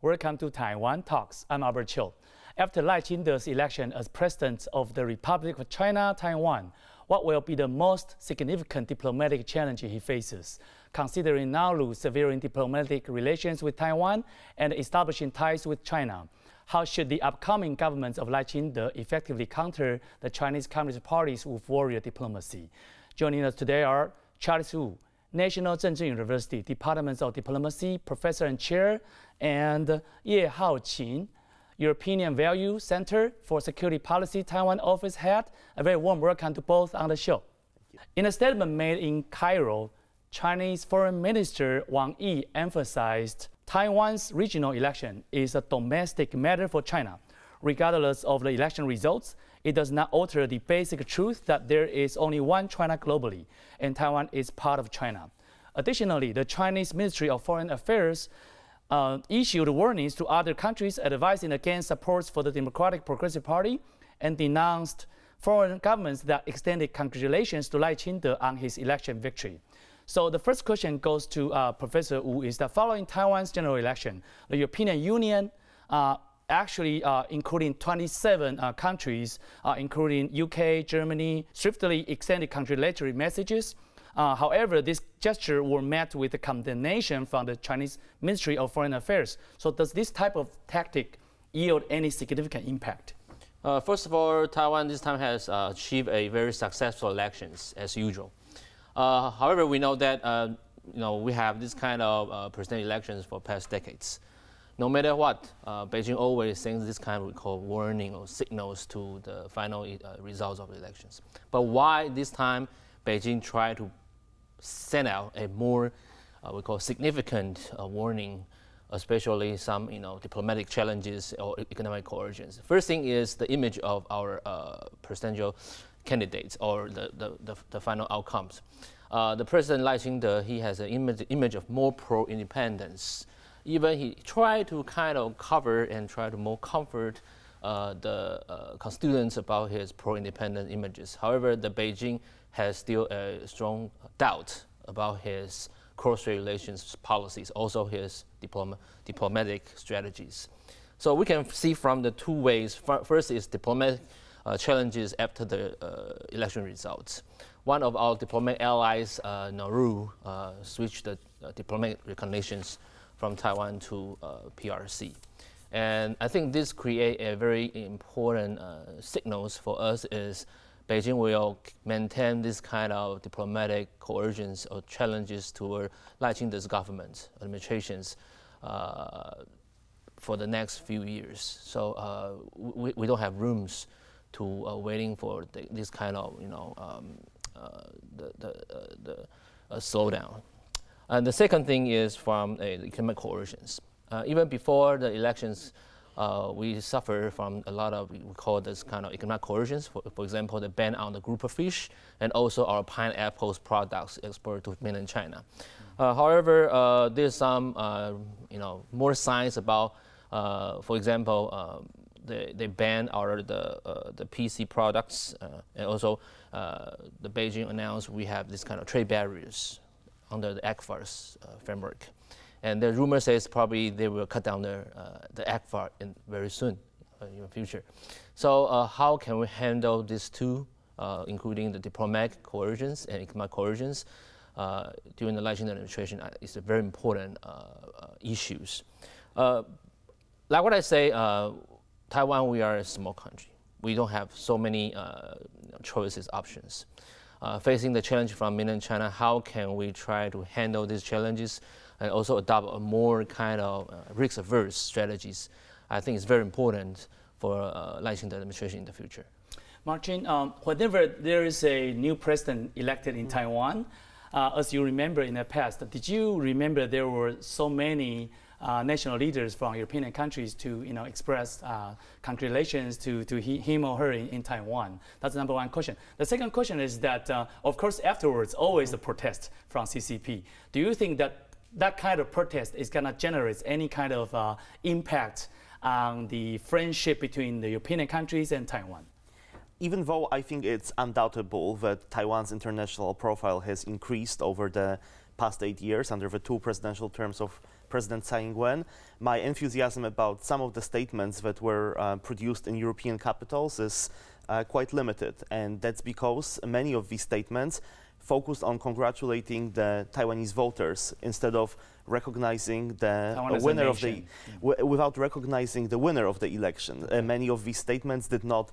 Welcome to Taiwan Talks. I'm Albert Chiu. After Lai Ching-te's election as President of the Republic of China, Taiwan, what will be the most significant diplomatic challenge he faces, considering Nauru's severing diplomatic relations with Taiwan and establishing ties with China? How should the upcoming government of Lai Ching-te effectively counter the Chinese Communist parties with warrior diplomacy? Joining us today are Charles Wu, National Chengchi University Department of Diplomacy Professor and Chair, and Ye Hao-qin, European and Value Center for Security Policy Taiwan Office Head. A very warm welcome to both on the show. In a statement made in Cairo, Chinese Foreign Minister Wang Yi emphasized Taiwan's regional election is a domestic matter for China. Regardless of the election results, it does not alter the basic truth that there is only one China globally, and Taiwan is part of China. Additionally, the Chinese Ministry of Foreign Affairs issued warnings to other countries advising against support for the Democratic Progressive Party and denounced foreign governments that extended congratulations to Lai Ching-te on his election victory. So the first question goes to Professor Wu, is that following Taiwan's general election, the European Union actually including 27 countries, including UK, Germany, swiftly extended congratulatory messages. However, this gesture were met with a condemnation from the Chinese Ministry of Foreign Affairs. So does this type of tactic yield any significant impact? First of all, Taiwan this time has achieved a very successful elections as usual. However, we know that we have this kind of presidential elections for past decades. No matter what, Beijing always sends this kind of we call warning or signals to the final results of the elections. But why this time Beijing tried to send out a more we call significant warning, especially some diplomatic challenges or economic coercions? First thing is the image of our presidential candidates or the final outcomes. The President Lai Ching-te, he has an image of more pro-independence. Even he tried to kind of cover and try to more comfort the constituents about his pro-independent images. However, the Beijing has still a strong doubt about his cross-strait relations policies, also his diplomatic strategies. So we can see from the two ways. First is diplomatic challenges after the election results. One of our diplomatic allies, Nauru, switched the diplomatic recognitions from Taiwan to PRC. And I think this creates a very important signals for us is Beijing will maintain this kind of diplomatic coercions or challenges toward Lai Ching-te's government, administrations for the next few years. So we don't have rooms to waiting for this kind of slowdown. And the second thing is from the economic coercions. Even before the elections, we suffer from a lot of, we call this kind of economic coercions. For example, the ban on the grouper fish and also our pineapples products exported to mainland China. However, there's some more signs about, for example, they ban the PC products, and also the Beijing announced we have this kind of trade barriers under the ACFA's framework. And the rumor says probably they will cut down the ACFA very soon in the future. So how can we handle these two, including the diplomatic coercions and economic coercions during the Lai Ching-te administration? Is a very important issues. Like what I say, Taiwan, we are a small country. We don't have so many choices, options. Facing the challenge from mainland China, how can we try to handle these challenges and also adopt a more kind of risk-averse strategies? I think it's very important for Lai Ching-te administration in the future. Marcin, whenever there is a new president elected in Taiwan, as you remember in the past, did you remember there were so many national leaders from European countries to express congratulations to him or her in Taiwan? That's the number one question. The second question is that, of course, afterwards, always a protest from CCP. Do you think that that kind of protest is going to generate any kind of impact on the friendship between the European countries and Taiwan? Even though I think it's undoubtable that Taiwan's international profile has increased over the past 8 years under the two presidential terms of President Tsai Ing-wen, my enthusiasm about some of the statements that were produced in European capitals is quite limited. And that's because many of these statements focused on congratulating the Taiwanese voters instead of recognizing the winner of the without recognizing the winner of the election. Many of these statements did not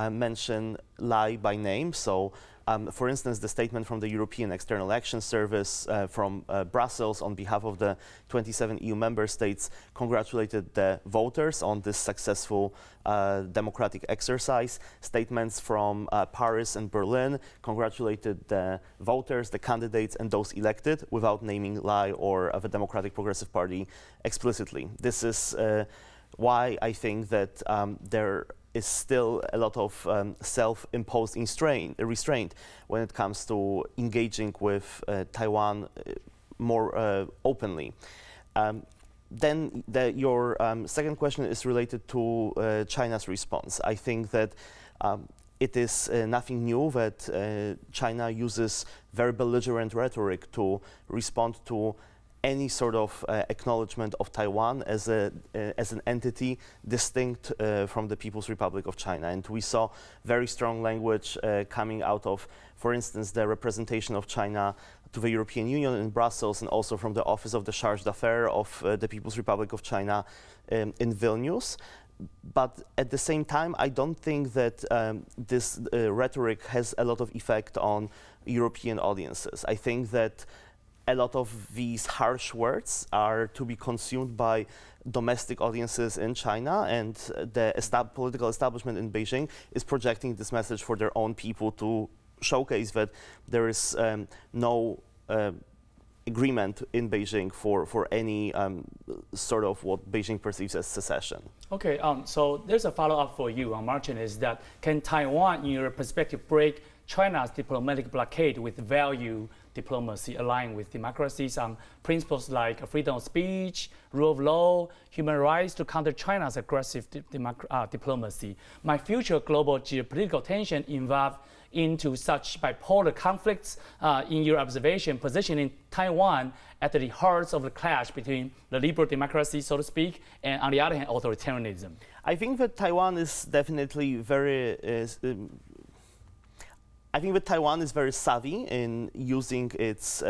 mention Lai by name. So, for instance, the statement from the European External Action Service from Brussels on behalf of the 27 EU member states congratulated the voters on this successful democratic exercise. Statements from Paris and Berlin congratulated the voters, the candidates, and those elected without naming Lai or the Democratic Progressive Party explicitly. This is why I think that there is still a lot of self-imposed restraint when it comes to engaging with Taiwan more openly. Then your second question is related to China's response. I think that it is nothing new that China uses very belligerent rhetoric to respond to any sort of acknowledgement of Taiwan as an entity distinct from the People's Republic of China. And we saw very strong language coming out of, for instance, the representation of China to the European Union in Brussels, and also from the Office of the Charge d'Affaires of the People's Republic of China in Vilnius. But at the same time, I don't think that this rhetoric has a lot of effect on European audiences. I think that a lot of these harsh words are to be consumed by domestic audiences in China, and the political establishment in Beijing is projecting this message for their own people to showcase that there is no agreement in Beijing for any sort of what Beijing perceives as secession. Okay, so there's a follow-up for you, Marcin, is that can Taiwan, in your perspective, break China's diplomatic blockade with value diplomacy, aligning with democracies on principles like freedom of speech, rule of law, human rights, to counter China's aggressive diplomacy? My future global geopolitical tension involve into such bipolar conflicts, in your observation, positioning Taiwan at the heart of the clash between the liberal democracy, so to speak, and on the other hand, authoritarianism? I think that Taiwan is definitely very I think that Taiwan is very savvy in using its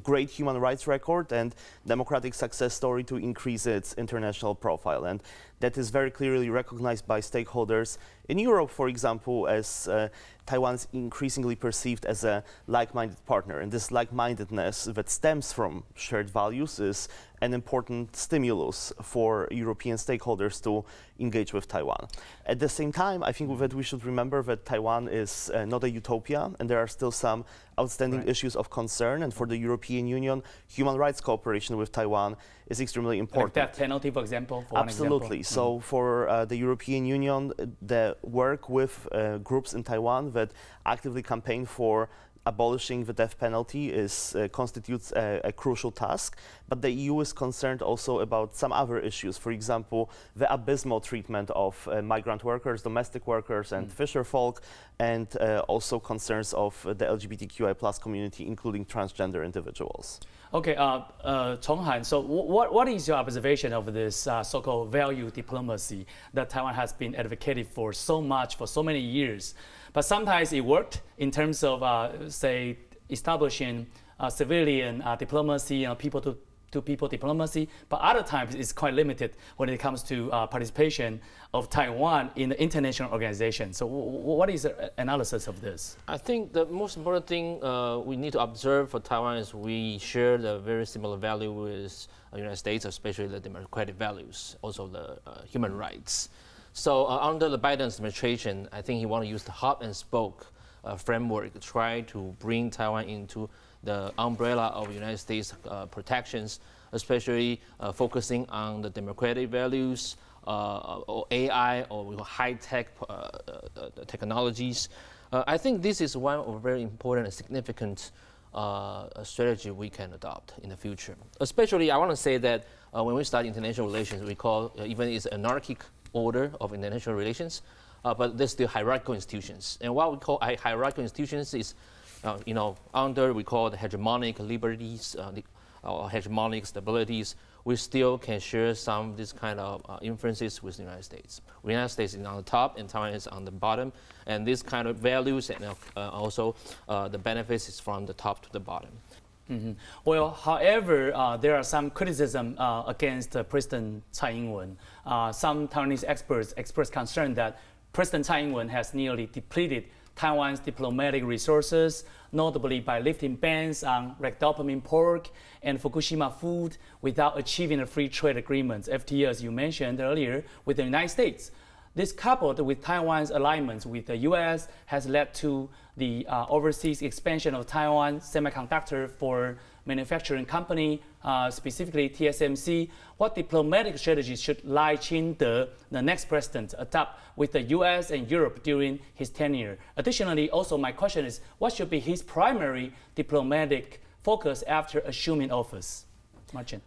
great human rights record and democratic success story to increase its international profile. And that is very clearly recognized by stakeholders in Europe, for example, as Taiwan is increasingly perceived as a like-minded partner. And this like-mindedness that stems from shared values is an important stimulus for European stakeholders to engage with Taiwan. At the same time, I think that we should remember that Taiwan is not a utopia, and there are still some outstanding issues of concern. And for the European Union, human rights cooperation with Taiwan is extremely important. Like death penalty, for example? Absolutely. So for the European Union, the work with groups in Taiwan that actively campaign for abolishing the death penalty constitutes a crucial task. But the EU is concerned also about some other issues. For example, the abysmal treatment of migrant workers, domestic workers, and fisherfolk, and also concerns of the LGBTQI+ community, including transgender individuals. Okay, Chonghan, so what is your observation of this so-called value diplomacy that Taiwan has been advocated for so much for so many years? But sometimes it worked in terms of, say, establishing civilian diplomacy, people-to-people diplomacy, but other times it's quite limited when it comes to participation of Taiwan in the international organization. So what is the analysis of this? I think the most important thing we need to observe for Taiwan is we share the very similar value with the United States, especially the democratic values, also the human rights. So under the Biden administration, I think he wants to use the hub and spoke framework to try to bring Taiwan into the umbrella of United States protections, especially focusing on the democratic values, or AI, or high-tech technologies. I think this is one of very important and significant strategy we can adopt in the future. Especially, I want to say that when we study international relations, we call even it's anarchic order of international relations, but there's still hierarchical institutions. And what we call hierarchical institutions is, under we call the hegemonic liberties, or hegemonic stabilities, we still can share some of this kind of influences with the United States. The United States is on the top and Taiwan is on the bottom, and this kind of values and also the benefits is from the top to the bottom. Well, however, there are some criticism against President Tsai Ing-wen. Some Taiwanese experts express concern that President Tsai Ing-wen has nearly depleted Taiwan's diplomatic resources, notably by lifting bans on rec-dopamine pork and Fukushima food without achieving a free trade agreement, FTA, as you mentioned earlier, with the United States. This, coupled with Taiwan's alignments with the U.S., has led to the overseas expansion of Taiwan Semiconductor for Manufacturing Company, specifically TSMC. What diplomatic strategies should Lai Ching-te, the next president, adopt with the U.S. and Europe during his tenure? Additionally, also my question is, what should be his primary diplomatic focus after assuming office? Marcin.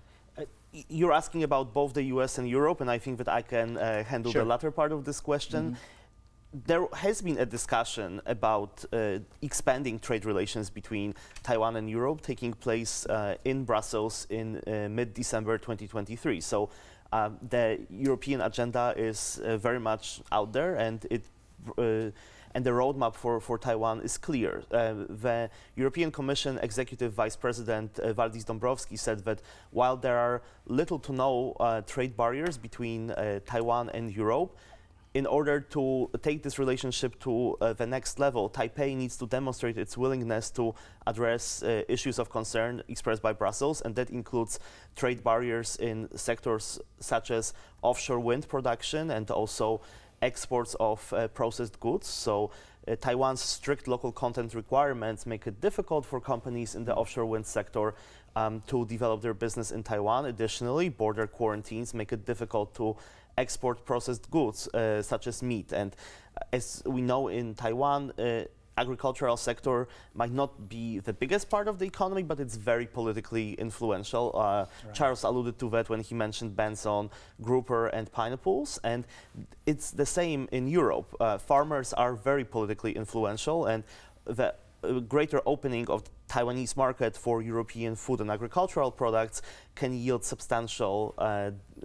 You're asking about both the US and Europe, and I think that I can handle the latter part of this question. There has been a discussion about expanding trade relations between Taiwan and Europe taking place in Brussels in mid-December 2023. So the European agenda is very much out there, and the roadmap for Taiwan is clear. The European Commission Executive Vice President Valdis Dombrovskis said that while there are little to no trade barriers between Taiwan and Europe, in order to take this relationship to the next level, Taipei needs to demonstrate its willingness to address issues of concern expressed by Brussels, and that includes trade barriers in sectors such as offshore wind production and also exports of processed goods. So Taiwan's strict local content requirements make it difficult for companies in the offshore wind sector to develop their business in Taiwan. Additionally, border quarantines make it difficult to export processed goods such as meat. And as we know, in Taiwan, agricultural sector might not be the biggest part of the economy, but it's very politically influential. Charles alluded to that when he mentioned bans on grouper and pineapples, and it's the same in Europe. Farmers are very politically influential, and the greater opening of the Taiwanese market for European food and agricultural products can yield substantial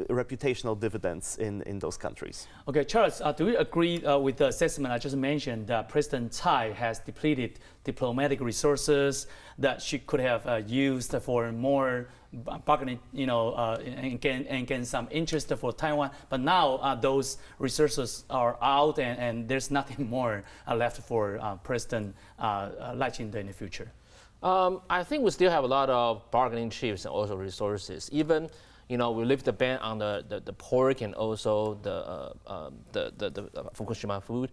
reputational dividends in those countries. Okay, Charles, do you agree with the assessment I just mentioned that President Tsai has depleted diplomatic resources that she could have used for more bargaining, and gain some interest for Taiwan, but now those resources are out and there's nothing more left for President Lai Ching-te in the future? I think we still have a lot of bargaining chips and also resources. Even, we lift the ban on the pork and also the Fukushima food.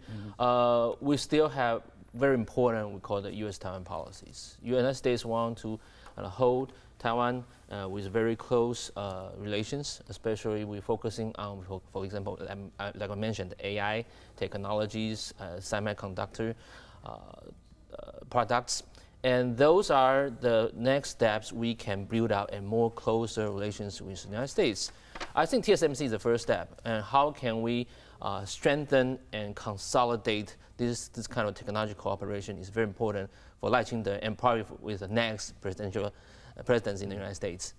We still have very important, we call the U.S.-Taiwan policies. United States want to hold Taiwan with very close relations, especially we're focusing on, for example, like I mentioned, AI technologies, semiconductor products. And those are the next steps we can build out a more closer relations with the United States. I think TSMC is the first step. And how can we strengthen and consolidate this kind of technology cooperation is very important for Lai Ching-te and probably with the next presidents in the United States.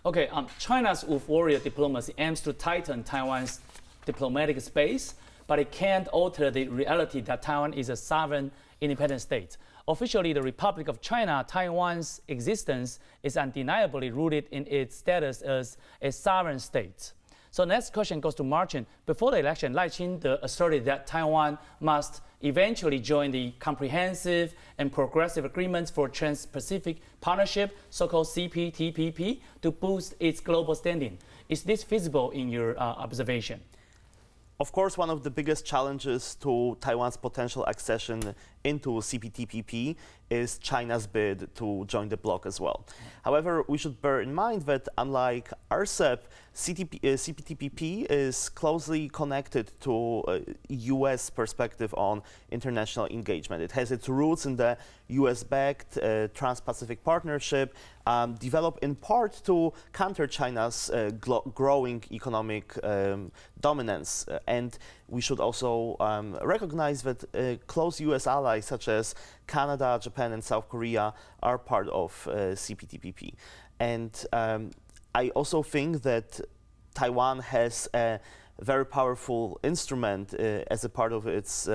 Okay, China's wolf warrior diplomacy aims to tighten Taiwan's diplomatic space, but it can't alter the reality that Taiwan is a sovereign, independent state. Officially, the Republic of China, Taiwan's existence is undeniably rooted in its status as a sovereign state. So next question goes to Marcin. Before the election, Lai Ching-te asserted that Taiwan must eventually join the Comprehensive and Progressive Agreements for Trans-Pacific Partnership, so-called CPTPP, to boost its global standing. Is this feasible in your observation? Of course, one of the biggest challenges to Taiwan's potential accession into CPTPP is China's bid to join the bloc as well. However, we should bear in mind that unlike RCEP, CPTPP is closely connected to US perspective on international engagement. It has its roots in the US-backed Trans-Pacific Partnership, developed in part to counter China's growing economic dominance. And we should also recognize that close US allies such as Canada, Japan, and South Korea are part of CPTPP. And I also think that Taiwan has a very powerful instrument as a part of its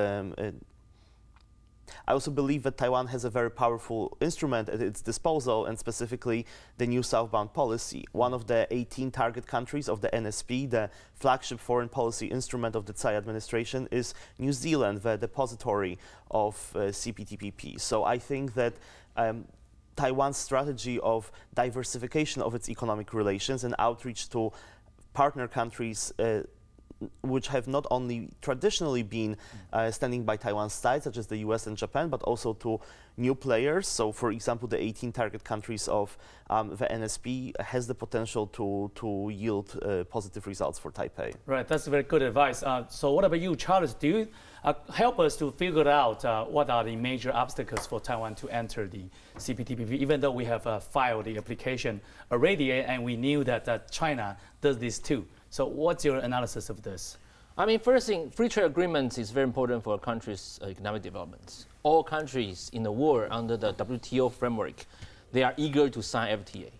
I also believe that Taiwan has a very powerful instrument at its disposal, and specifically the new southbound policy. One of the 18 target countries of the NSP, the flagship foreign policy instrument of the Tsai administration, is New Zealand, the depository of CPTPP. So I think that Taiwan's strategy of diversification of its economic relations and outreach to partner countries which have not only traditionally been standing by Taiwan's side, such as the US and Japan, but also to new players. So, for example, the 18 target countries of the NSP has the potential to yield positive results for Taipei. Right, that's very good advice. So what about you, Charles? Do you help us to figure out what are the major obstacles for Taiwan to enter the CPTPP, even though we have filed the application already and we knew that China does this too? So what's your analysis of this? I mean, first thing, free trade agreements is very important for a country's economic development. All countries in the world under the WTO framework, they are eager to sign FTA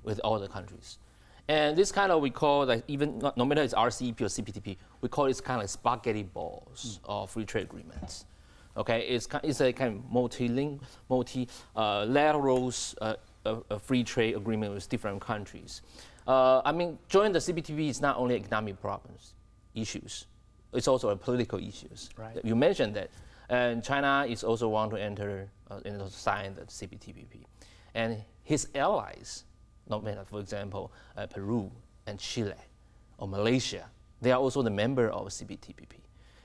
with all the countries. And this kind of, we call, like, even no matter it's RCEP or CPTPP, we call it kind of like spaghetti balls of free trade agreements. Okay, it's a kind of multilateral free trade agreement with different countries. I mean, joining the CPTPP is not only economic problems, issues, it's also a political issues. Right. You mentioned that, and China is also want to enter, sign the CPTPP, and his allies, for example, Peru and Chile, or Malaysia, they are also the member of CPTPP.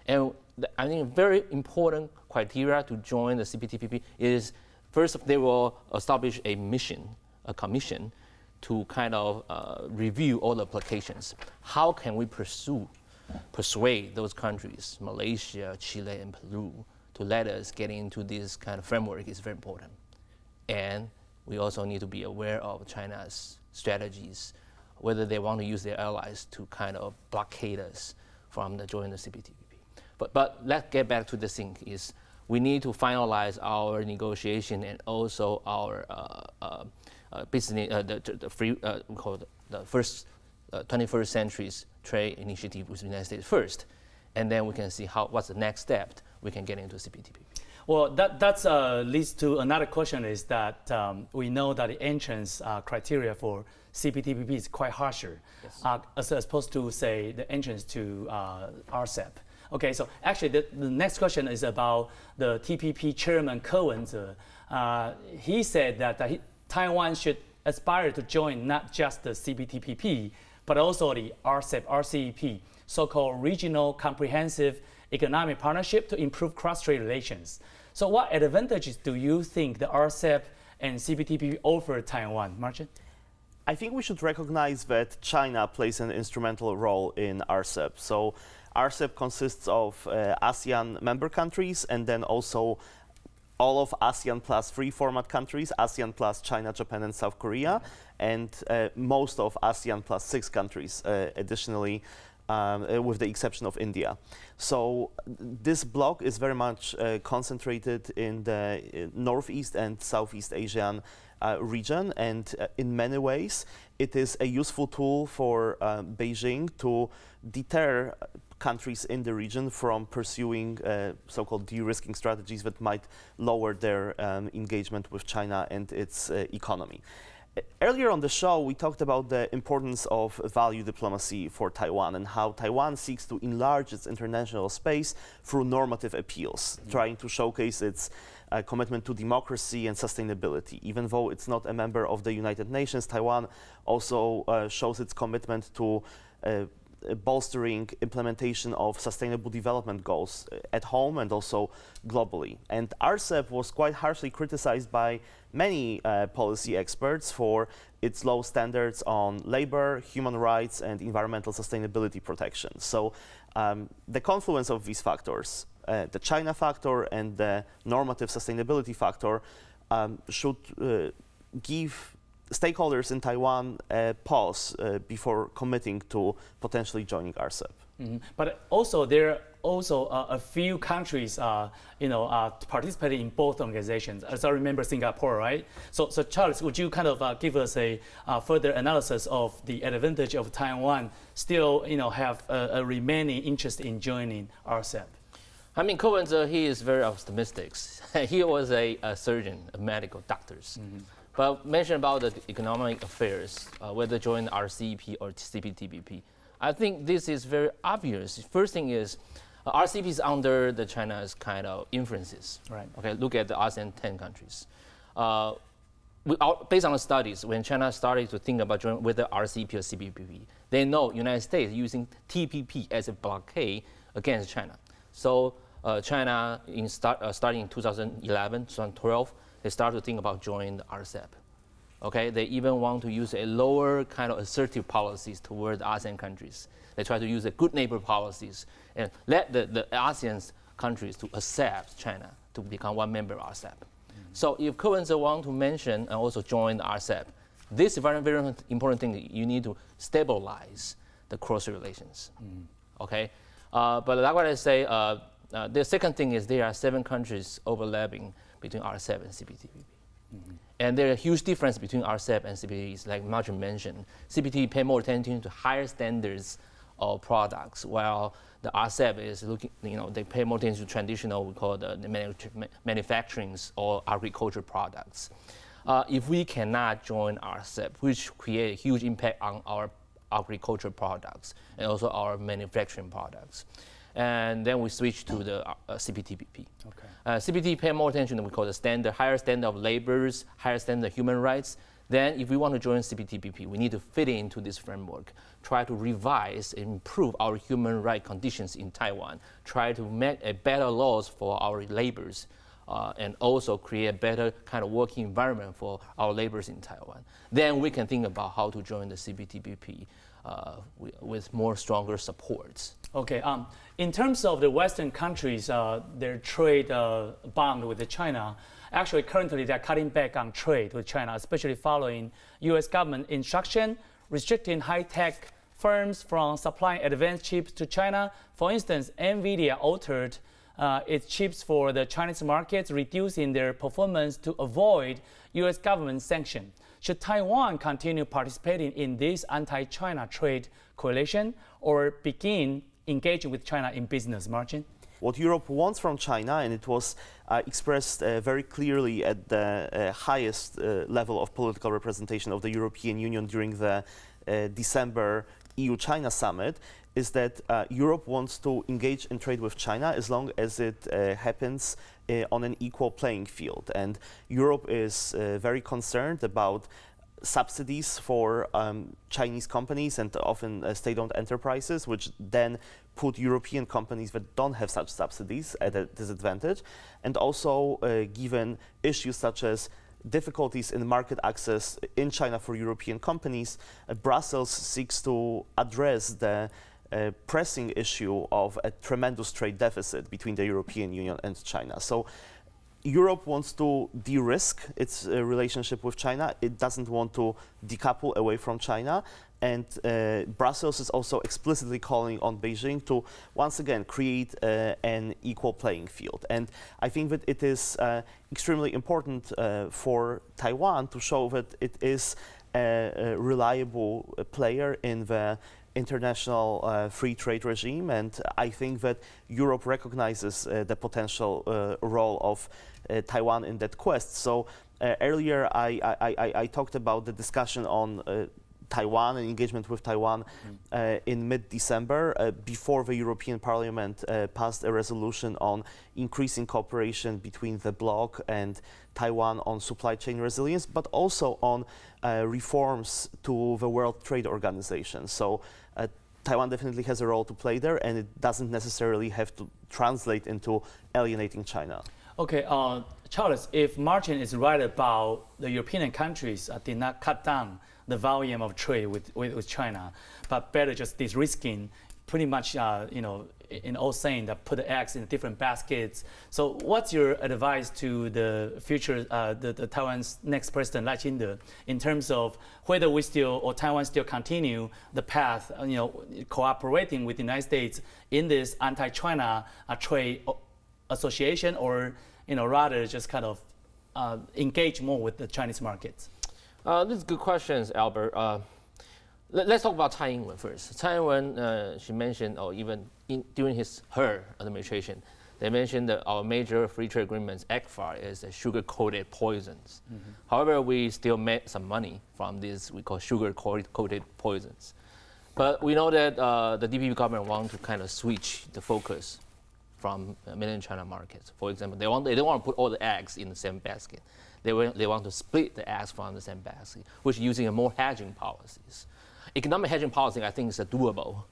And I think a very important criteria to join the CPTPP is, first, they will establish a mission, a commission, to kind of review all the applications. How can we persuade those countries, Malaysia, Chile, and Peru, to let us get into this kind of framework is very important. And we also need to be aware of China's strategies, whether they want to use their allies to kind of blockade us from joining the CPTPP. But let's get back to the thing is, we need to finalize our negotiation and also our business, we call it the first 21st century's trade initiative with the United States first, and then we can see what's the next step we can get into CPTPP. Well, that leads to another question is that we know that the entrance criteria for CPTPP is quite harsher, yes, as opposed to, say, the entrance to RCEP. Okay, so actually the next question is about the TPP chairman Cohen. He said that Taiwan should aspire to join not just the CPTPP, but also the RCEP, RCEP, so-called Regional Comprehensive Economic Partnership, to improve cross-strait relations. So what advantages do you think the RCEP and CPTPP offer Taiwan, Marcin? I think we should recognize that China plays an instrumental role in RCEP. So RCEP consists of ASEAN member countries and then also all of ASEAN plus 3 format countries, ASEAN plus China, Japan, and South Korea, and most of ASEAN plus 6 countries additionally, with the exception of India. So this bloc is very much concentrated in the Northeast and Southeast Asian region, and in many ways it is a useful tool for Beijing to deter countries in the region from pursuing so-called de-risking strategies that might lower their engagement with China and its economy. Earlier on the show, we talked about the importance of value diplomacy for Taiwan and how Taiwan seeks to enlarge its international space through normative appeals, trying to showcase its commitment to democracy and sustainability. Even though it's not a member of the United Nations, Taiwan also shows its commitment to bolstering implementation of sustainable development goals at home and also globally. And RCEP was quite harshly criticized by many policy experts for its low standards on labor, human rights, and environmental sustainability protection. So the confluence of these factors, the China factor and the normative sustainability factor, should give stakeholders in Taiwan pause before committing to potentially joining RCEP. Mm-hmm. But also there are also a few countries, participating in both organizations. As I remember, Singapore, right? So Charles, would you kind of give us a further analysis of the advantage of Taiwan still, have a remaining interest in joining RCEP? I mean, Kowenzer, he is very optimistic. He was a surgeon, a medical doctor. Mm-hmm. But mention about the economic affairs, whether join RCEP or CPTPP. I think this is very obvious. First thing is, RCEP is under the China's kind of influences. Right. Okay, look at the ASEAN 10 countries. Based on the studies, when China started to think about joining whether RCEP or CPTPP, they know United States using TPP as a blockade against China. So China, starting in 2011, 2012, they started to think about joining the RCEP. Okay, they even want to use a lower kind of assertive policies toward ASEAN countries. They try to use a good neighbor policies and let the ASEAN countries to accept China to become one member of RCEP. Mm-hmm. So if Kowenzer want to mention and also join the RCEP, this is very, very important thing. You need to stabilize the cross relations. Mm-hmm. Okay, but like what I say, the second thing is there are 7 countries overlapping between RCEP and CPTPP. Mm-hmm. And there are huge difference between RCEP and CPT, like Marcin mentioned. CPT pay more attention to higher standards of products, while the RCEP is looking, they pay more attention to traditional, we call the manufacturing or agriculture products. If we cannot join RCEP, which create a huge impact on our agriculture products and also our manufacturing products, and then we switch to the CPTPP. Okay. CPT pay more attention to what we call the higher standard of labors, higher standard of human rights. Then if we want to join CPTPP, we need to fit into this framework, try to revise and improve our human rights conditions in Taiwan, try to make a better laws for our laborers, and also create a better kind of working environment for our laborers in Taiwan. Then we can think about how to join the CPTPP with more stronger supports. Okay. In terms of the Western countries, their trade bond with China, actually currently they're cutting back on trade with China, especially following U.S. government instruction restricting high-tech firms from supplying advanced chips to China. For instance, NVIDIA altered its chips for the Chinese markets, reducing their performance to avoid U.S. government sanction. Should Taiwan continue participating in this anti-China trade coalition or begin engaging with China in business, Marcin? What Europe wants from China, and it was expressed very clearly at the highest level of political representation of the European Union during the December EU-China summit, is that Europe wants to engage in trade with China as long as it happens on an equal playing field. And Europe is very concerned about subsidies for Chinese companies and often state-owned enterprises, which then put European companies that don't have such subsidies at a disadvantage. And also given issues such as difficulties in market access in China for European companies, Brussels seeks to address the pressing issue of a tremendous trade deficit between the European Union and China. So Europe wants to de-risk its relationship with China. It doesn't want to decouple away from China. And Brussels is also explicitly calling on Beijing to once again create an equal playing field. And I think that it is extremely important for Taiwan to show that it is a reliable player in the international free trade regime, and I think that Europe recognizes the potential role of Taiwan in that quest. So earlier I talked about the discussion on Taiwan and engagement with Taiwan in mid-December before the European Parliament passed a resolution on increasing cooperation between the bloc and Taiwan on supply chain resilience, but also on reforms to the World Trade Organization. So Taiwan definitely has a role to play there, and it doesn't necessarily have to translate into alienating China. Okay, Charles, if Marcin is right about the European countries did not cut down the volume of trade with China, but better just de-risking, pretty much in old saying that put the eggs in different baskets. So what's your advice to the future, the Taiwan's next president, Lai Ching-te, in terms of whether we still, or Taiwan still continue the path, cooperating with the United States in this anti-China trade association, or, rather just kind of engage more with the Chinese markets? These are good questions, Albert. Let's talk about Tsai Ing-wen first. Tsai Ing-wen, she mentioned, or even during her administration, they mentioned that our major free trade agreements, ECFA, is sugar-coated poisons. Mm-hmm. However, we still made some money from these we call sugar-coated poisons. But we know that the DPP government wants to kind of switch the focus from mainland China markets. For example, they don't want to put all the eggs in the same basket. They want to split the eggs from the same basket, which is using a more hedging policies. Economic hedging policy, I think, is a doable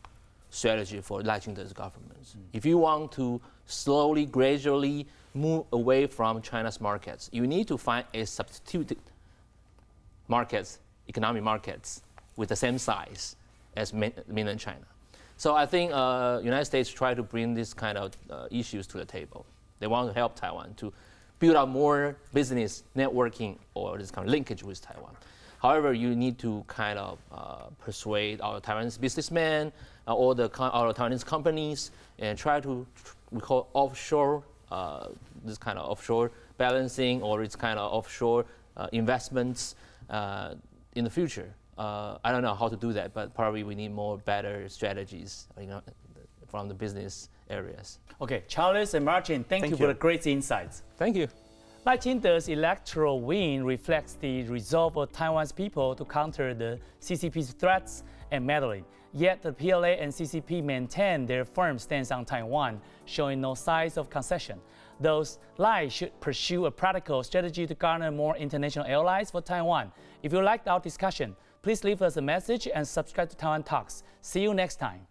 strategy for Lai Ching-te's government. Mm. If you want to slowly, gradually move away from China's markets, you need to find a substituted markets, economic markets, with the same size as mainland China. So I think United States try to bring this kind of issues to the table. They want to help Taiwan to build up more business networking or this kind of linkage with Taiwan. However, you need to kind of persuade our Taiwanese businessmen, all our Taiwanese companies, and try to, we call offshore, this kind of offshore balancing, or it's kind of offshore investments in the future. I don't know how to do that, but probably we need more better strategies, from the business areas. Okay, Charles and Marcin, thank you for the great insights. Thank you. Lai Ching-te's electoral win reflects the resolve of Taiwan's people to counter the CCP's threats and meddling. Yet the PLA and CCP maintain their firm stance on Taiwan, showing no signs of concession. Thus, Lai should pursue a practical strategy to garner more international allies for Taiwan. If you liked our discussion, please leave us a message and subscribe to Taiwan Talks. See you next time.